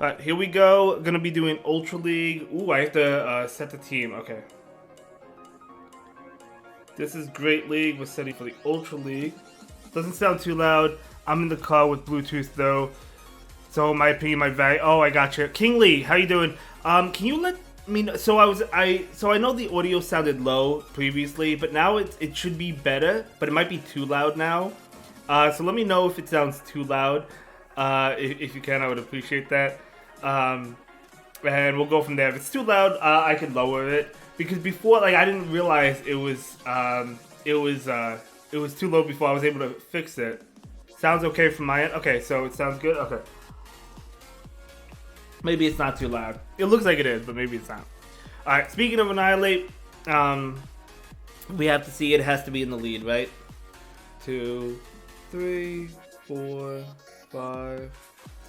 Alright, here we go. Gonna be doing Ultra League. Ooh, I have to set the team. Okay. This is Great League. We're setting for the Ultra League. Doesn't sound too loud. I'm in the car with Bluetooth though. So my opinion, my value. Oh, I got you. King Lee, how you doing? Can you let me know? So I know the audio sounded low previously, but now it should be better. But it might be too loud now. So let me know if it sounds too loud. If you can, I would appreciate that. And we'll go from there. If it's too loud, I can lower it, because before, like, I didn't realize it was too low before I was able to fix it. Sounds okay from my end. Okay, so it sounds good. Okay, maybe it's not too loud. It looks like it is, but maybe it's not. All right. Speaking of Annihilate, we have to see it has to be in the lead, right? 2, 3, 4, 5,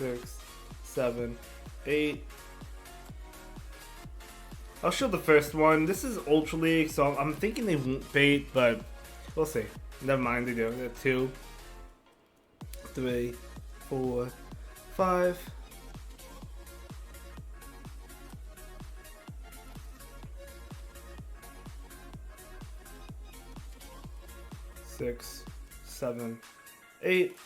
6, 7, 8. I'll show the first one. This is Ultra League, so I'm thinking they won't bait, but we'll see. Never mind, they do. They're 2, 3, 4, 5. 6, 7, 8.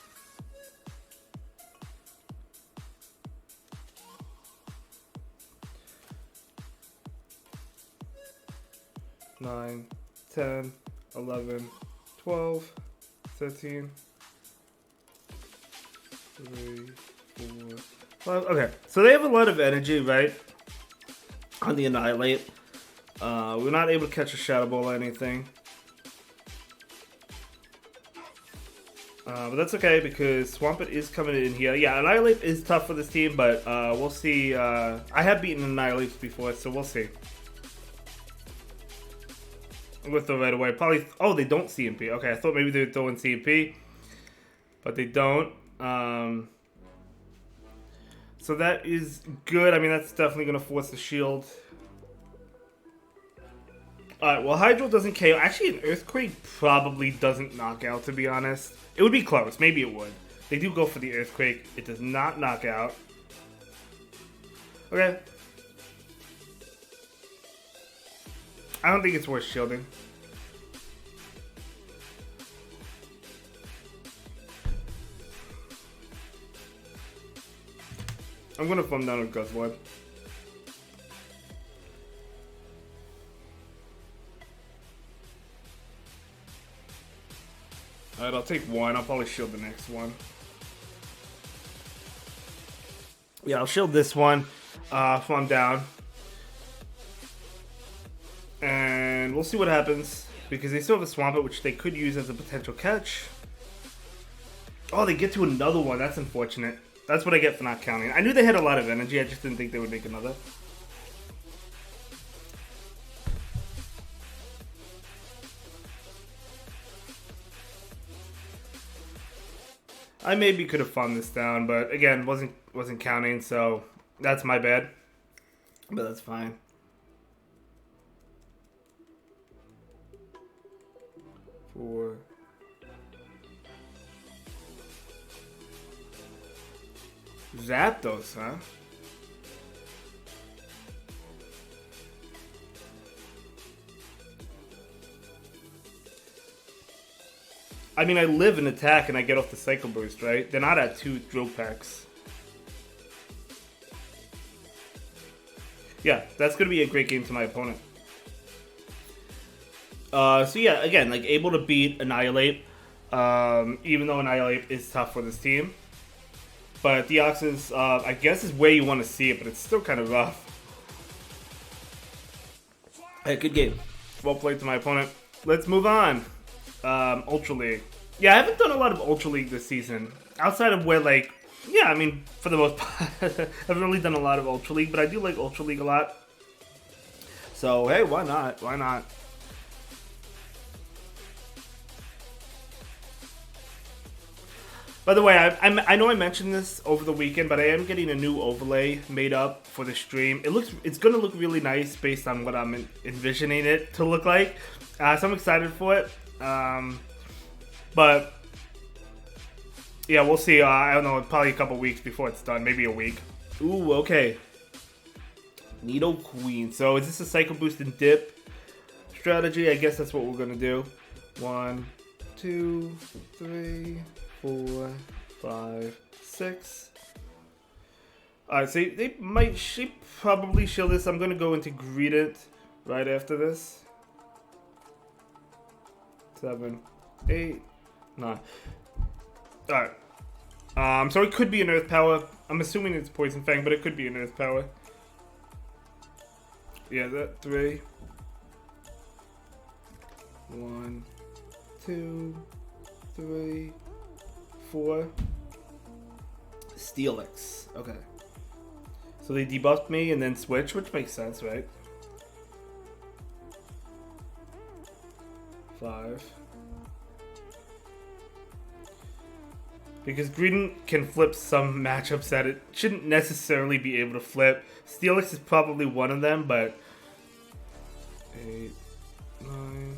9, 10, 11, 12, 13, 3, 4, 5. Okay, so they have a lot of energy, right? On the Annihilate. We're not able to catch a Shadow Ball or anything. But that's okay, because Swampert is coming in here. Yeah, Annihilate is tough for this team, but we'll see. I have beaten Annihilate before, so we'll see. I'm going to throw right away. Probably. Oh, they don't CMP. Okay, I thought maybe they would throw in CMP, but they don't. So that is good. I mean, that's definitely going to force the shield. Alright, well, Hydro doesn't KO. Actually, an Earthquake probably doesn't knock out, to be honest. It would be close. Maybe it would. They do go for the Earthquake. It does not knock out. Okay. I don't think it's worth shielding. I'm going to thumb down with Guzzlord. Alright, I'll take one. I'll probably shield the next one. Yeah, I'll shield this one. Thumb down. And we'll see what happens, because they still have a Swampert, which they could use as a potential catch. Oh, they get to another one. That's unfortunate. That's what I get for not counting. I knew they had a lot of energy. I just didn't think they would make another. I maybe could have farmed this down, but again, wasn't counting, so that's my bad. But that's fine. Four. Zapdos, huh? I mean, I live in attack and I get off the Cycle Burst, right? They're not at 2 drill packs. Yeah, that's going to be a great game to my opponent. So yeah, again, like, able to beat Annihilate, even though Annihilate is tough for this team. But Deoxys, I guess, is where you want to see it, but it's still kind of rough. Hey, good game. Well played to my opponent. Let's move on. Ultra League. Yeah, I haven't done a lot of Ultra League this season. Outside of where, like, yeah, I mean, for the most part, I haven't really done a lot of Ultra League, but I do like Ultra League a lot. So, hey, why not? Why not? By the way, I know I mentioned this over the weekend, but I am getting a new overlay made up for the stream. It's going to look really nice based on what I'm envisioning it to look like. So I'm excited for it. But yeah, we'll see. I don't know, probably a couple weeks before it's done, maybe a week. Ooh, okay. Nidoqueen. So is this a Psycho Boost and Dip strategy? I guess that's what we're gonna do. 1, 2, 3, 4, 5, 6. Alright, so she probably shield this. I'm gonna go into Greedent right after this. 7, 8, 9. Alright. So it could be an Earth Power. I'm assuming it's Poison Fang, but it could be an Earth Power. Yeah, that 3. 1, 2, 3, 4. Steelix. Okay. So they debuffed me and then switch, which makes sense, right? 5. Because Greedent can flip some matchups that it shouldn't necessarily be able to flip. Steelix is probably one of them, but 8, 9.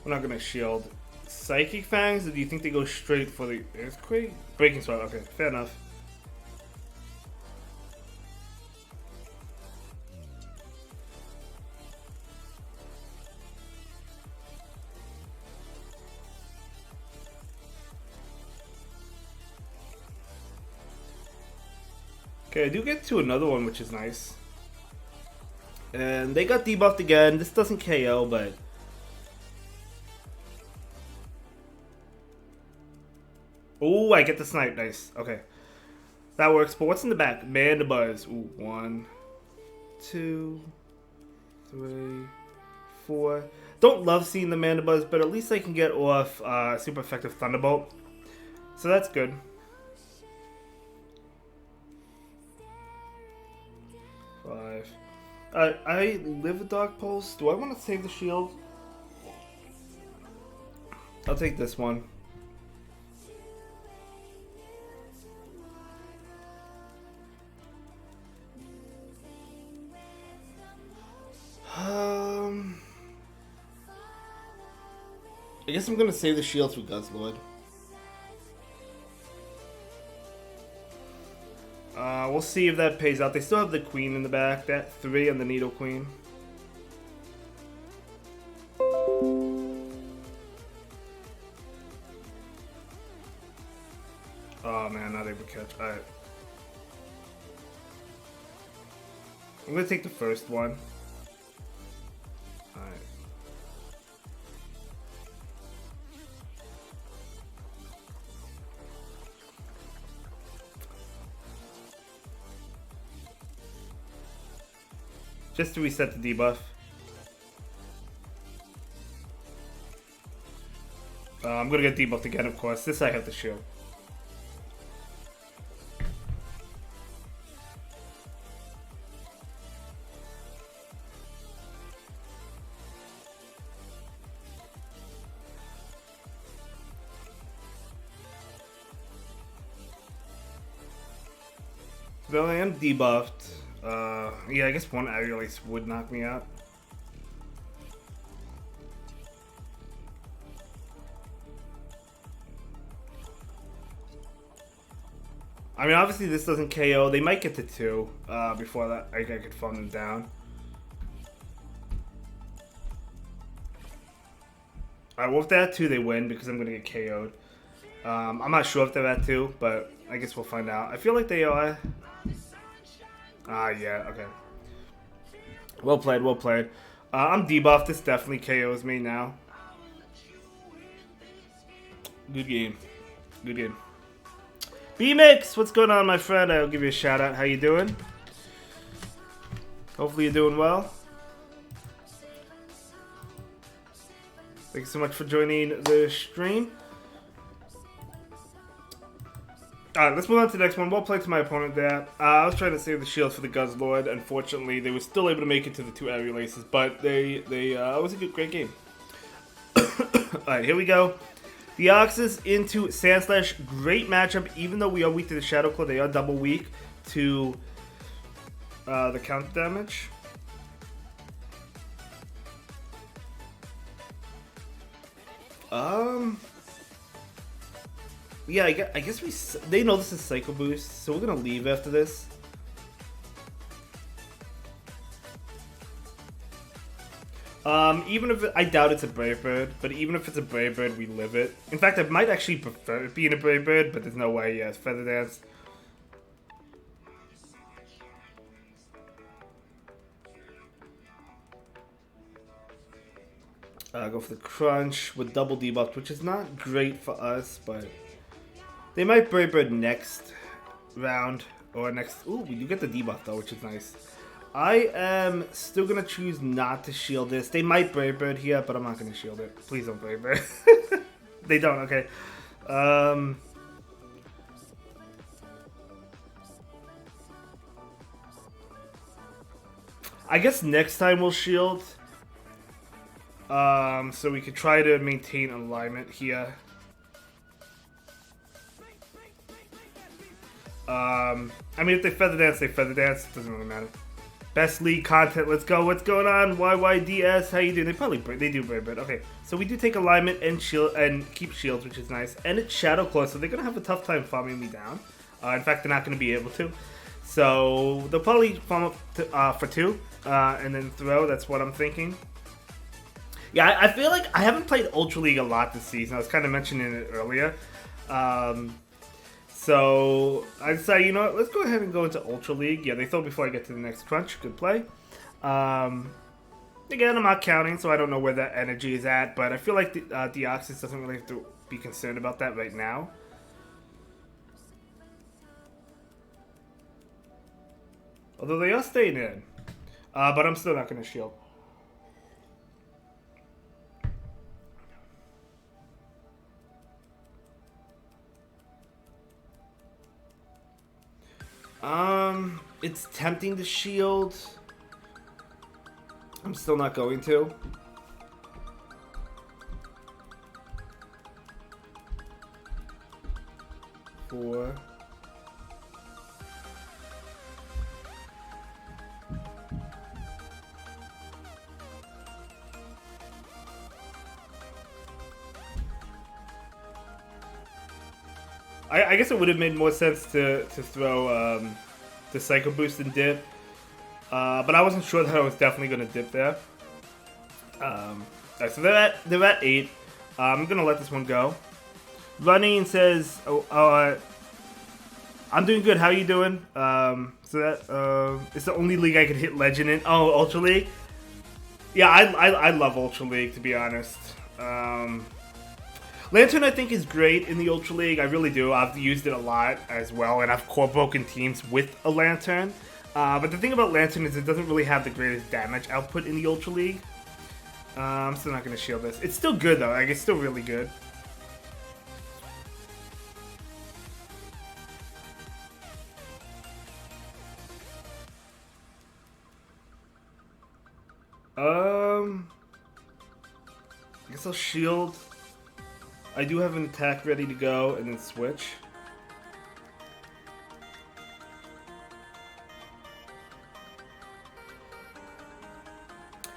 We're not gonna shield. Psychic Fangs, or do you think they go straight for the Earthquake? Breaking Sword, okay, fair enough. Okay, I do get to another one, which is nice. And they got debuffed again. This doesn't KO, but... Oh, I get the snipe. Nice. Okay. That works. But what's in the back? Mandibuzz. Ooh, 1, 2, 3, 4. Don't love seeing the Mandibuzz, but at least I can get off super effective Thunderbolt. So that's good. I live a Dark Pulse. Do I want to save the shield? I'll take this one. I guess I'm gonna save the shield through Guzzlord. We'll see if that pays out. They still have the Queen in the back. That 3 on the Nidoqueen. Oh man, not able to catch. Alright. I'm gonna take the first one. Alright. Just to reset the debuff. I'm gonna get debuffed again, of course. This I have to shield. Though I am debuffed. Yeah, I guess one Aerial Ace would knock me out. I mean, obviously this doesn't KO. They might get to 2 before that. I could farm them down. Alright, well if they're at 2 they win because I'm going to get KO'd. I'm not sure if they're at 2, but I guess we'll find out. I feel like they are. Yeah, okay. Well played, well played. I'm debuffed. This definitely KOs me now. Good game. Good game. B-Mix, what's going on, my friend? I'll give you a shout out. How you doing? Hopefully you're doing well. Thank you so much for joining the stream. Alright, let's move on to the next one. Well played to my opponent there. I was trying to save the shield for the Guzzlord. Unfortunately, they were still able to make it to the 2 Aerial Aces, but it was a great game. Alright, here we go. The Oxys into Sandslash. Great matchup. Even though we are weak to the Shadow Claw, they are double weak to the counter damage. Yeah, I guess they know this is Psycho Boost, so we're gonna leave after this. Even if I doubt it's a Brave Bird, but even if it's a Brave Bird, we live it. In fact, I might actually prefer it being a Brave Bird, but there's no way. Yeah, it's Feather Dance. Go for the Crunch with double debuff, which is not great for us, but they might Brave Bird next round or next. Ooh, we do get the debuff though, which is nice. I am still gonna choose not to shield this. They might Brave Bird here, but I'm not gonna shield it. Please don't Brave Bird. They don't. Okay. I guess next time we'll shield. So we could try to maintain alignment here. I mean, if they Feather Dance, they Feather Dance. It doesn't really matter. Best league content. Let's go. What's going on? YYDS. How you doing? They do Brave Bird. Okay, so we do take alignment and shield and keep shields, which is nice. And it's Shadow Claw, so they're gonna have a tough time farming me down. In fact, they're not gonna be able to. So they'll probably farm up to, for 2 and then throw. That's what I'm thinking. Yeah, I feel like I haven't played Ultra League a lot this season. I was kind of mentioning it earlier. So I decided, you know what, let's go ahead and go into Ultra League. Yeah, they throw before I get to the next crunch. Good play. Again, I'm not counting, so I don't know where that energy is at, but I feel like Deoxys doesn't really have to be concerned about that right now. Although they are staying in. But I'm still not going to shield. It's tempting to shield. I'm still not going to. Four. I guess it would have made more sense to throw the Psycho Boost and dip, but I wasn't sure that I was definitely going to dip there. Right, so they're at 8. I'm going to let this one go. Running says, I'm doing good. How you doing? So that it's the only league I could hit Legend in. Oh, Ultra League. Yeah, I love Ultra League, to be honest. Lantern, I think, is great in the Ultra League. I really do. I've used it a lot as well, and I've core broken teams with a Lantern. But the thing about Lantern is it doesn't really have the greatest damage output in the Ultra League. I'm still not going to shield this. It's still good, though. Like, it's still really good. I guess I'll shield. I do have an attack ready to go, and then switch.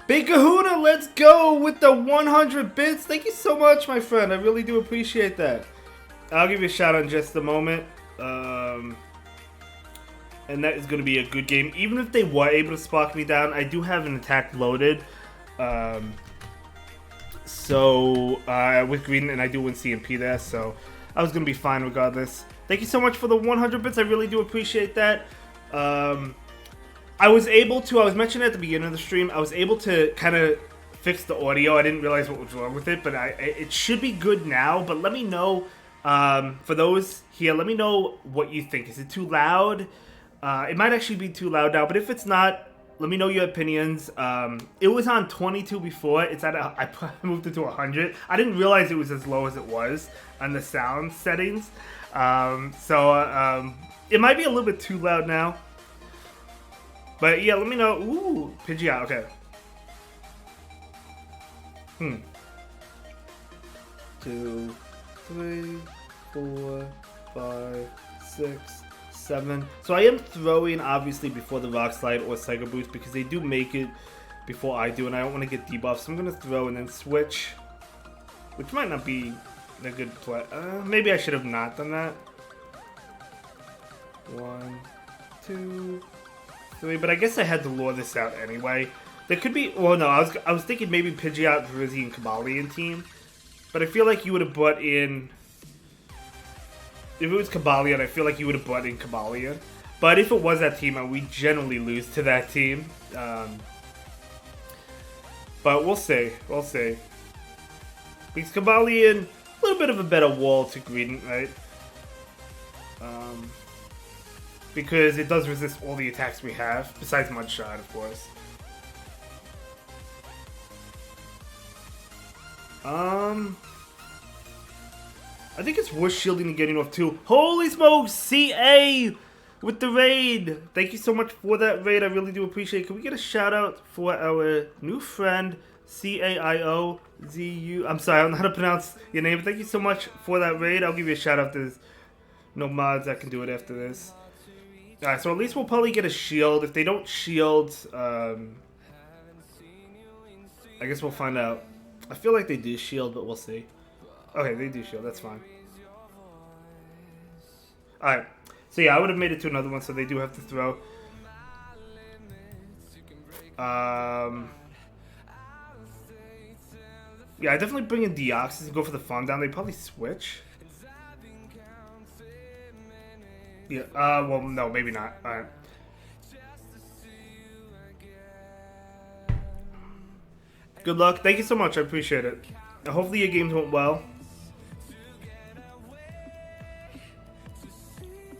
Big Kahuna, let's go with the 100 bits. Thank you so much, my friend. I really do appreciate that. I'll give you a shout out in just a moment. And that is going to be a good game. Even if they were able to spark me down, I do have an attack loaded. With green, and I do win CMP there, so I was going to be fine regardless. Thank you so much for the 100 bits. I really do appreciate that. I was mentioning at the beginning of the stream, I was able to kind of fix the audio. I didn't realize what was wrong with it, but it should be good now. But let me know, for those here, let me know what you think. Is it too loud? It might actually be too loud now, but if it's not, let me know your opinions. It was on 22 before. I moved it to 100. I didn't realize it was as low as it was on the sound settings. It might be a little bit too loud now. But yeah, let me know. Ooh, Pidgeot, okay. 2, 3, 4, 5, 6, 7. So I am throwing, obviously, before the Rock Slide or Psycho Boost because they do make it before I do, and I don't want to get debuffs. So I'm going to throw and then switch, which might not be a good play. Maybe I should have not done that. 1, 2, 3. But I guess I had to lure this out anyway. There could be. Well, no, I was thinking maybe Pidgeot, Drizzy, and Cobalion team. But I feel like you would have brought in. If it was Cobalion, I feel like you would have brought in Cobalion. But if it was that team, we generally lose to that team. But we'll see. We'll see. Because Cobalion, a little bit of a better wall to Greedent, right? Because it does resist all the attacks we have, besides Mudshot, of course. I think it's worth shielding and getting off too. Holy smokes, CA with the raid. Thank you so much for that raid. I really do appreciate it. Can we get a shout out for our new friend, CAIOZU? I'm sorry, I don't know how to pronounce your name. But thank you so much for that raid. I'll give you a shout out. There's no mods that can do it after this. Alright, so at least we'll probably get a shield. If they don't shield, I guess we'll find out. I feel like they do shield, but we'll see. Okay, they do shield. That's fine. Alright. So yeah, I would have made it to another one, so they do have to throw. Yeah, I definitely bring in Deoxys and go for the farm down. They probably switch. Yeah, well, no, maybe not. Alright. Good luck. Thank you so much. I appreciate it. Hopefully your games went well.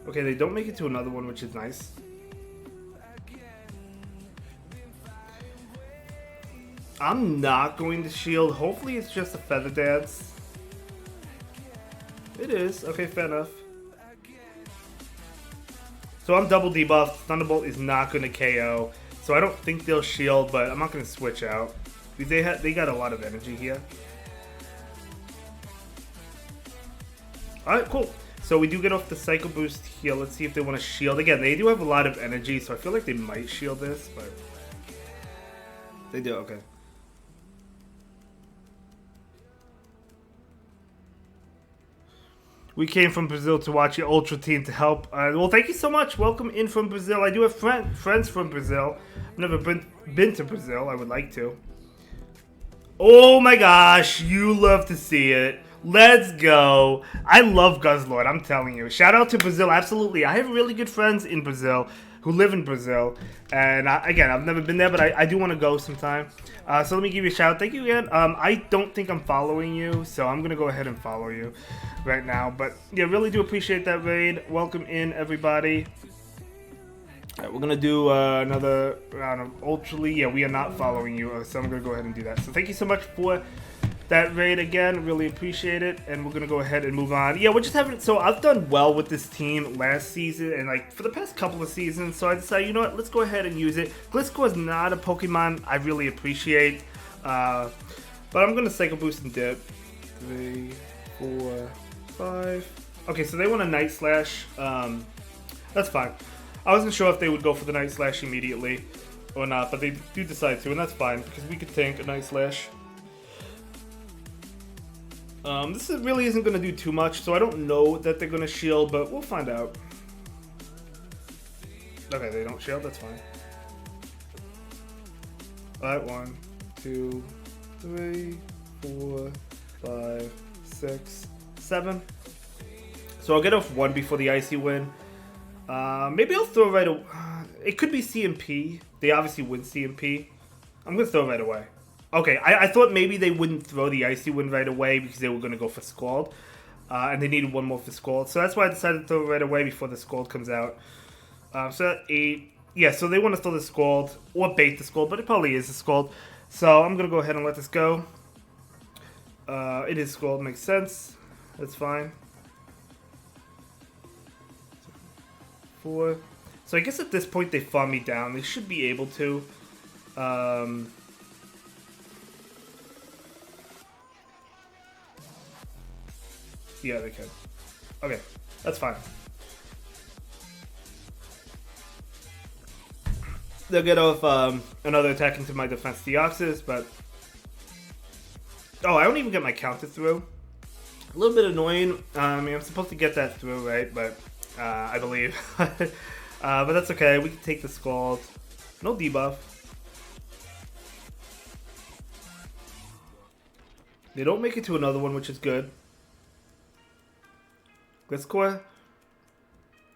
Okay, they don't make it to another one, which is nice. I'm not going to shield. Hopefully it's just a Feather Dance. It is. Okay, fair enough. So I'm double debuffed. Thunderbolt is not going to KO. So I don't think they'll shield, but I'm not going to switch out. Because they got a lot of energy here. Alright, cool. So we do get off the Psycho Boost here. Let's see if they want to shield. Again, they do have a lot of energy, so I feel like they might shield this, but they do, okay. We came from Brazil to watch your Ultra team to help. Well, thank you so much. Welcome in from Brazil. I do have friends from Brazil. I've never been to Brazil. I would like to. Oh my gosh, you love to see it. Let's go. I love Guzzlord, I'm telling you. Shout out to Brazil, absolutely. I have really good friends in Brazil who live in Brazil. And again, I've never been there, but I do want to go sometime. So let me give you a shout out. Thank you again. I don't think I'm following you, so I'm going to go ahead and follow you right now. But yeah, really do appreciate that raid. Welcome in, everybody. Alright, we're going to do another round of Ultra League. Yeah, we are not following you, so I'm going to go ahead and do that. So thank you so much for that raid again. Really appreciate it. And we're going to go ahead and move on. Yeah, we're just having... So I've done well with this team last season and like for the past couple of seasons. So I decided, you know what, let's go ahead and use it. Gliscor is not a Pokemon I really appreciate. But I'm going to Psycho Boost and dip. 3, 4, 5. Okay, so they want a Night Slash. That's fine. I wasn't sure if they would go for the Night Slash immediately or not, but they do decide to, and that's fine, because we could tank a Night Slash. This really isn't going to do too much, so I don't know that they're going to shield, but we'll find out. Okay, they don't shield, that's fine. Alright, 1, 2, 3, 4, 5, 6, 7. So I'll get off 1 before the Icy Wind. Maybe I'll throw right away. It could be CMP. They obviously win CMP. I'm going to throw right away. Okay, I thought maybe they wouldn't throw the Icy Wind right away because they were going to go for Scald. And they needed one more for Scald. So that's why I decided to throw it right away before the Scald comes out. So that 8. Yeah, so they want to throw the Scald or bait the Scald, but it probably is a Scald. So I'm going to go ahead and let this go. It is Scald, makes sense. That's fine. 4. So I guess at this point they farm me down. They should be able to. Yeah, they can. Okay, that's fine. They'll get off another attack into my defense Deoxys, but... Oh, I don't even get my counter through. A little bit annoying. I mean, I'm supposed to get that through, right? But I believe. But that's okay. We can take the Scald. No debuff. They don't make it to another one, which is good. Gliscor?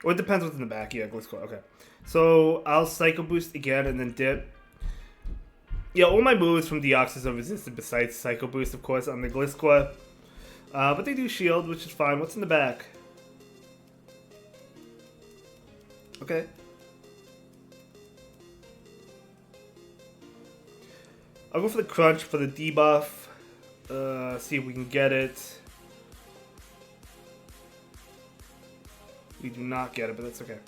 Or it depends what's in the back. Yeah, Gliscor. Okay. So I'll Psycho Boost again and then dip. Yeah, all my moves from Deoxys are resisted besides Psycho Boost, of course, on the Gliscor. But they do shield, which is fine. What's in the back? Okay. I'll go for the Crunch for the debuff. See if we can get it. We do not get it, but that's okay.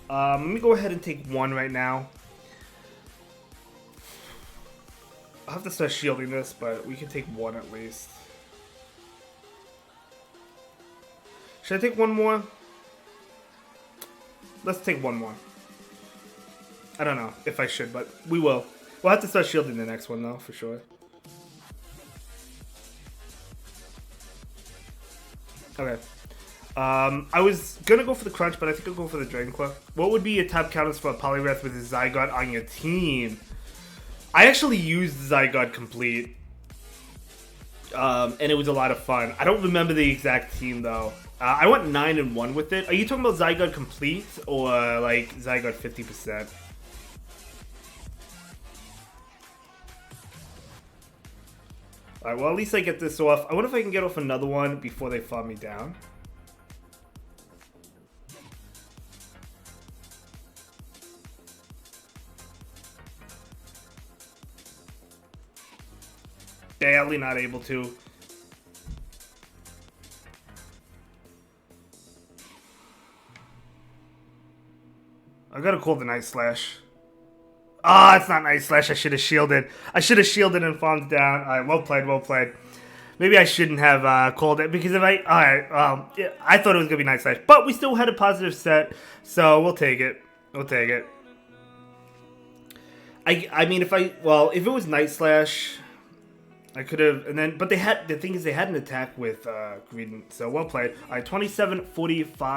Let me go ahead and take one right now. I'll have to start shielding this, but we can take one at least. Should I take one more? Let's take one more. I don't know if I should, but we will. We'll have to start shielding the next one, though, for sure. Okay. I was gonna go for the Crunch, but I think I'll go for the Dragon Claw. What would be your top counters for a Poliwrath with a Zygarde on your team? I actually used Zygarde Complete. And it was a lot of fun. I don't remember the exact team, though. I went 9-1 with it. Are you talking about Zygarde Complete or, like, Zygarde 50%? Alright, well, at least I get this off. I wonder if I can get off another one before they farm me down. Barely not able to. I gotta call the Sandslash. Ah, it's not Sandslash. I should have shielded. I should have shielded and farmed down. Alright, well played, well played. Maybe I shouldn't have called it, because if I... Alright, yeah, I thought it was gonna be Sandslash. But we still had a positive set, so we'll take it. We'll take it. I mean, if it was Sandslash... I could have, and then, but they had, the thing is they had an attack with Greedent, so well played. Alright, 27-45.